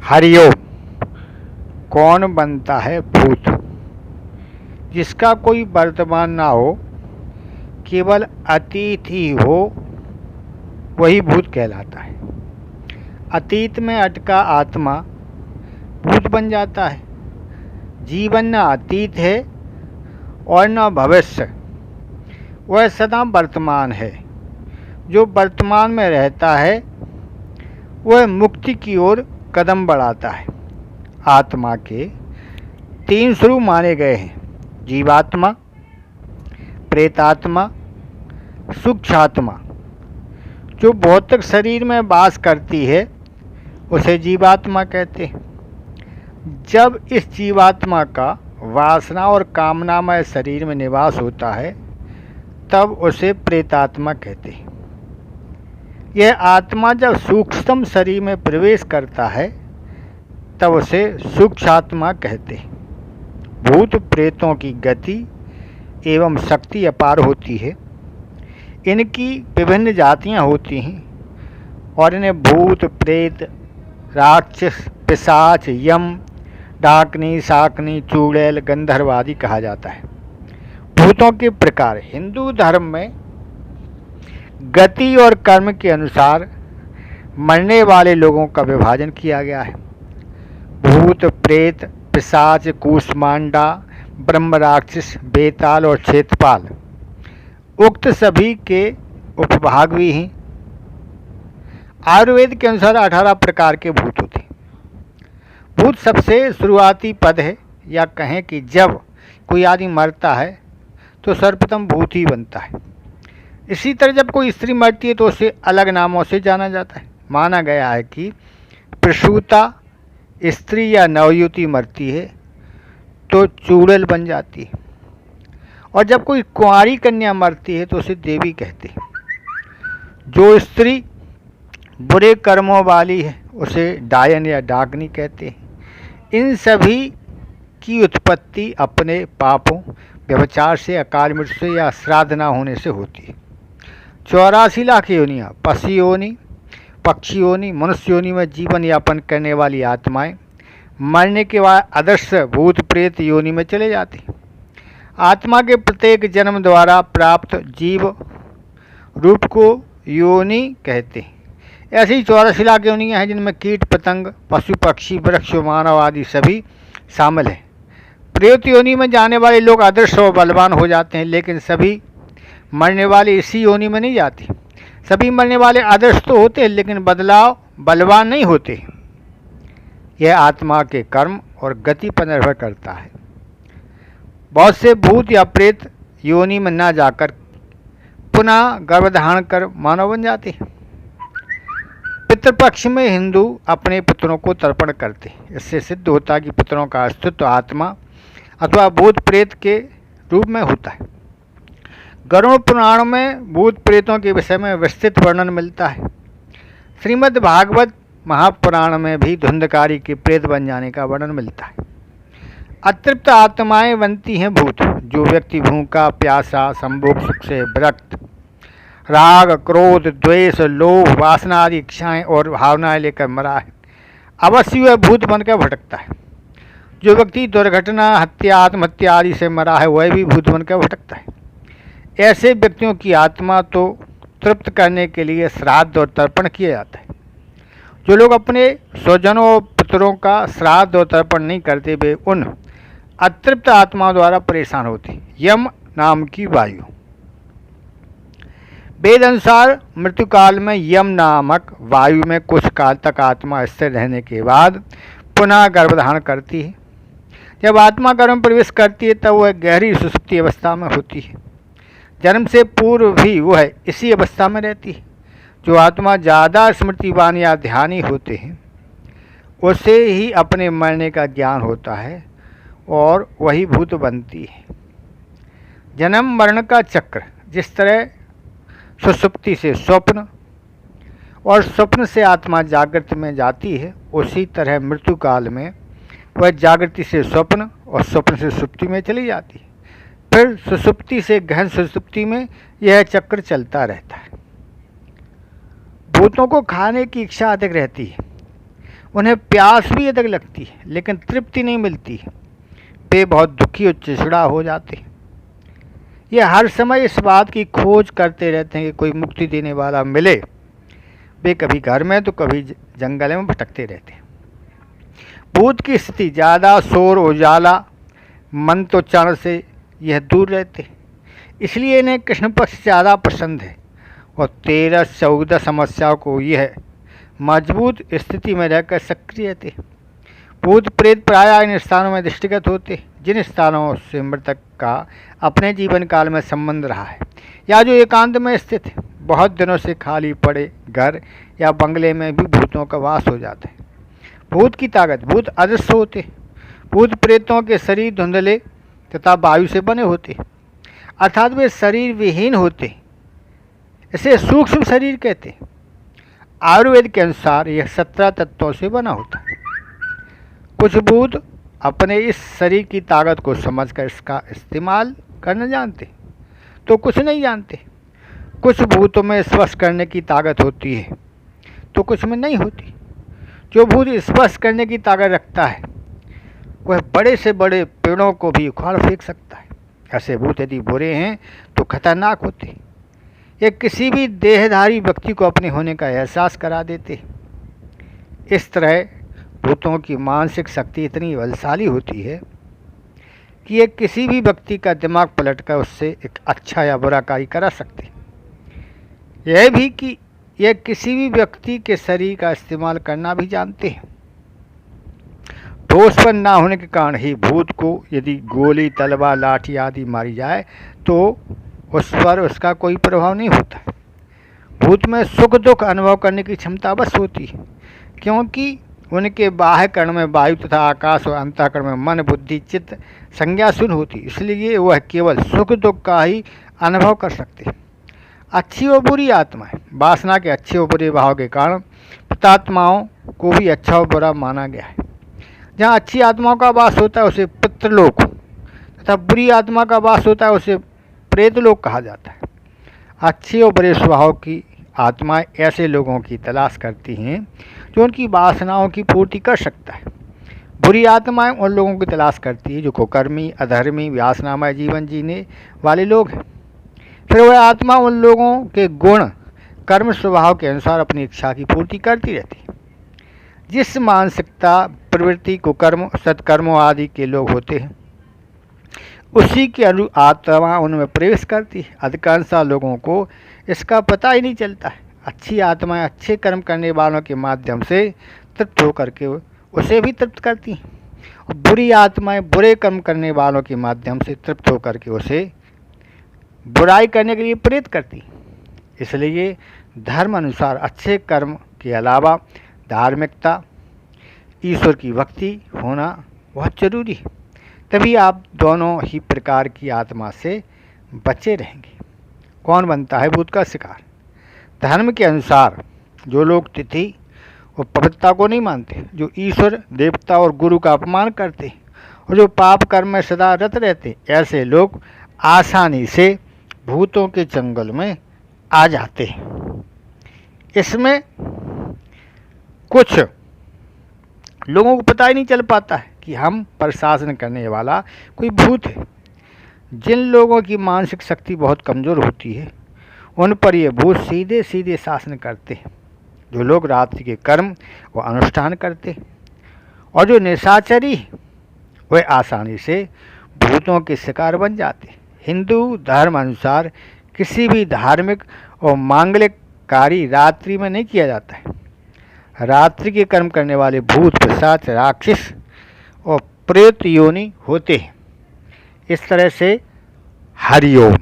हरिओम। कौन बनता है भूत? जिसका कोई वर्तमान ना हो, केवल अतीत ही हो, वही भूत कहलाता है। अतीत में अटका आत्मा भूत बन जाता है। जीवन न अतीत है और न भविष्य, वह सदा वर्तमान है। जो वर्तमान में रहता है वह मुक्ति की ओर कदम बढ़ाता है। आत्मा के 3 स्वरूप माने गए हैं: जीवात्मा, प्रेतात्मा, सूक्ष्मात्मा। जो भौतिक शरीर में वास करती है उसे जीवात्मा कहते हैं। जब इस जीवात्मा का वासना और कामनामय शरीर में निवास होता है तब उसे प्रेतात्मा कहते हैं। यह आत्मा जब सूक्ष्म शरीर में प्रवेश करता है तब उसे सूक्ष्मात्मा कहते हैं। भूत प्रेतों की गति एवं शक्ति अपार होती है। इनकी विभिन्न जातियां होती हैं और इन्हें भूत, प्रेत, राक्षस, पिशाच, यम, डाकनी, शाकनी, चुड़ैल, गंधर्व आदि कहा जाता है। भूतों के प्रकार हिंदू धर्म में गति और कर्म के अनुसार मरने वाले लोगों का विभाजन किया गया है। भूत, प्रेत, पिशाच, कूष्मांडा, ब्रह्म राक्षस, बेताल और क्षेत्रपाल, उक्त सभी के उपभाग भी हैं। आयुर्वेद के अनुसार 18 प्रकार के भूत होते हैं। भूत सबसे शुरुआती पद है, या कहें कि जब कोई आदमी मरता है तो सर्वप्रथम भूत ही बनता है। इसी तरह जब कोई स्त्री मरती है तो उसे अलग नामों से जाना जाता है। माना गया है कि प्रसूता स्त्री या नवयुवती मरती है तो चूड़ैल बन जाती है, और जब कोई कुंवारी कन्या मरती है तो उसे देवी कहते हैं। जो स्त्री बुरे कर्मों वाली है उसे डायन या डाकनी कहते हैं। इन सभी की उत्पत्ति अपने पापों, व्यभिचार से, अकाल मृत्यु से या श्राद्ध न होने से होती है। 84 लाख योनियाँ, पशु योनि, पक्षी योनि, मनुष्य योनि में जीवन यापन करने वाली आत्माएं मरने के बाद अदृश्य भूत प्रेत योनि में चले जाती हैं। आत्मा के प्रत्येक जन्म द्वारा प्राप्त जीव रूप को योनि कहते हैं। ऐसी ही 84 लाख योनियाँ हैं जिनमें कीट, पतंग, पशु, पक्षी, वृक्ष, मानव आदि सभी शामिल हैं। प्रेत योनि में जाने वाले लोग अदृश्य और बलवान हो जाते हैं, लेकिन सभी मरने वाले इसी योनि में नहीं जाते। सभी मरने वाले अदृश्य तो होते हैं लेकिन बदलाव बलवान नहीं होते। यह आत्मा के कर्म और गति पर निर्भर करता है। बहुत से भूत या प्रेत योनि में न जाकर पुनः गर्भधारण कर मानव बन जाते हैं। पितृपक्ष में हिंदू अपने पितरों को तर्पण करते हैं। इससे सिद्ध होता है कि पितरों का अस्तित्व आत्मा अथवा भूत प्रेत के रूप में होता है। गरुड़ पुराण में भूत प्रेतों के विषय में विस्तृत वर्णन मिलता है। श्रीमद् भागवत महापुराण में भी धुंधकारी के प्रेत बन जाने का वर्णन मिलता है। अतृप्त आत्माएं बनती हैं भूत। जो व्यक्ति भूखा, प्यासा, संभोग सुख से विरक्त, राग, क्रोध, द्वेष, लोभ, वासना आदि इच्छाएं और भावनाएं लेकर मरा है, अवश्य वह भूत बनकर भटकता है। जो व्यक्ति दुर्घटना, हत्या, आत्महत्या आदि से मरा है वह भी भूत बनकर भटकता है। ऐसे व्यक्तियों की आत्मा तो तृप्त करने के लिए श्राद्ध और तर्पण किया जाता है। जो लोग अपने स्वजनों और पितरों का श्राद्ध और तर्पण नहीं करते वे उन अतृप्त आत्माओं द्वारा परेशान होते। यम नाम की वायु। वेद अनुसार मृत्युकाल में यम नामक वायु में कुछ काल तक आत्मा स्थिर रहने के बाद पुनः गर्भधारण करती है। जब आत्मा गर्भ में प्रवेश करती है तब वह गहरी सुषुप्ति अवस्था में होती है। जन्म से पूर्व भी वह इसी अवस्था में रहती है। जो आत्मा ज़्यादा स्मृतिवान या ध्यानी होते हैं उसे ही अपने मरने का ज्ञान होता है और वही भूत बनती है। जन्म मरण का चक्र जिस तरह सुषुप्ति से स्वप्न और स्वप्न से आत्मा जागृति में जाती है, उसी तरह मृत्यु काल में वह जागृति से स्वप्न और स्वप्न से सुषुप्ति में चली जाती है। फिर सुषुप्ति से गहन सुषुप्ति में यह चक्र चलता रहता है। भूतों को खाने की इच्छा अधिक रहती है। उन्हें प्यास भी अधिक लगती है लेकिन तृप्ति नहीं मिलती है। वे बहुत दुखी और चिड़चिड़ा हो जाते हैं। ये हर समय इस बात की खोज करते रहते हैं कि कोई मुक्ति देने वाला मिले। वे कभी घर में तो कभी जंगल में भटकते रहते हैं। भूत की स्थिति ज़्यादा शोर उजाला मंत्रोच्चारण से यह दूर रहते हैं, इसलिए इन्हें कृष्ण पक्ष ज़्यादा पसंद है और 13-14 समस्याओं को यह मजबूत स्थिति में रहकर सक्रिय रहते। भूत प्रेत प्रायः इन स्थानों में दृष्टिगत होते, जिन स्थानों से मृतक का अपने जीवन काल में संबंध रहा है या जो एकांत में स्थित है। बहुत दिनों से खाली पड़े घर या बंगले में भी भूतों का वास हो जाता है। भूत की ताकत, भूत अदृश्य होते। भूत प्रेतों के शरीर धुंधले तथा वायु से बने होते, अर्थात वे शरीर विहीन होते। इसे सूक्ष्म शरीर कहते हैं। आयुर्वेद के अनुसार यह 17 तत्वों से बना होता है। कुछ भूत अपने इस शरीर की ताकत को समझकर इसका इस्तेमाल करना जानते, तो कुछ नहीं जानते। कुछ भूतों में स्पर्श करने की ताकत होती है तो कुछ में नहीं होती। जो भूत स्पर्श करने की ताकत रखता है वह बड़े से बड़े पेड़ों को भी उखाड़ फेंक सकता है। ऐसे भूत यदि बुरे हैं तो खतरनाक होते हैं। ये किसी भी देहधारी व्यक्ति को अपने होने का एहसास करा देते। इस तरह भूतों की मानसिक शक्ति इतनी बलशाली होती है कि ये किसी भी व्यक्ति का दिमाग पलटकर उससे एक अच्छा या बुरा कार्य करा सकते। यह भी कि यह किसी भी व्यक्ति के शरीर का इस्तेमाल करना भी जानते हैं। ठोसपन ना होने के कारण ही भूत को यदि गोली, तलवार, लाठी आदि मारी जाए तो उस पर उसका कोई प्रभाव नहीं होता। भूत में सुख दुख अनुभव करने की क्षमता बस होती है, क्योंकि उनके बाह्य कर्ण में वायु तथा आकाश और अंतःकरण में मन, बुद्धि, चित्त संज्ञा शून्य होती, इसलिए वह केवल सुख दुख का ही अनुभव कर सकते हैं। अच्छी और बुरी आत्माएं, वासना के अच्छे और बुरे भाव के कारण पितात्माओं को भी अच्छा और बुरा माना गया है। जहाँ अच्छी आत्माओं का वास होता है उसे पितृलोक तथा बुरी आत्मा का वास होता है उसे प्रेतलोक कहा जाता है। अच्छे और बुरे स्वभाव की आत्माएं ऐसे लोगों की तलाश करती हैं जो उनकी वासनाओं की पूर्ति कर सकता है। बुरी आत्माएं उन लोगों की तलाश करती है जो कुकर्मी, अधर्मी, वासनामय जीवन जीने वाले लोग हैं। फिर वह आत्मा उन लोगों के गुण, कर्म, स्वभाव के अनुसार अपनी इच्छा की पूर्ति करती रहती है। जिस मानसिकता, प्रवृत्ति को कर्म, सत्कर्मों आदि के लोग होते हैं उसी के आत्मा उनमें प्रवेश करती है। अधिकांश लोगों को इसका पता ही नहीं चलता है। अच्छी आत्माएं अच्छे कर्म करने वालों के माध्यम से तृप्त होकर के उसे भी तृप्त करती हैं और बुरी आत्माएं बुरे कर्म करने वालों के माध्यम से तृप्त होकर के उसे बुराई करने के लिए प्रेरित करती। इसलिए धर्म अनुसार अच्छे कर्म के अलावा धार्मिकता, ईश्वर की भक्ति होना बहुत जरूरी है। तभी आप दोनों ही प्रकार की आत्मा से बचे रहेंगे। कौन बनता है भूत का शिकार? धर्म के अनुसार जो लोग तिथि और पवित्रता को नहीं मानते, जो ईश्वर, देवता और गुरु का अपमान करते और जो पाप कर्म में सदा रत रहते, ऐसे लोग आसानी से भूतों के जंगल में आ जाते हैं। इसमें कुछ लोगों को पता ही नहीं चल पाता है कि हम पर शासन करने वाला कोई भूत है। जिन लोगों की मानसिक शक्ति बहुत कमज़ोर होती है उन पर ये भूत सीधे सीधे शासन करते हैं। जो लोग रात्रि के कर्म व अनुष्ठान करते और जो निशाचरी वे आसानी से भूतों के शिकार बन जाते हैं। हिंदू धर्म अनुसार किसी भी धार्मिक और मांगलिक कार्य रात्रि में नहीं किया जाता है। रात्रि के कर्म करने वाले भूत, पिशाच, राक्षस और प्रेत योनि होते हैं। इस तरह से हरिओम।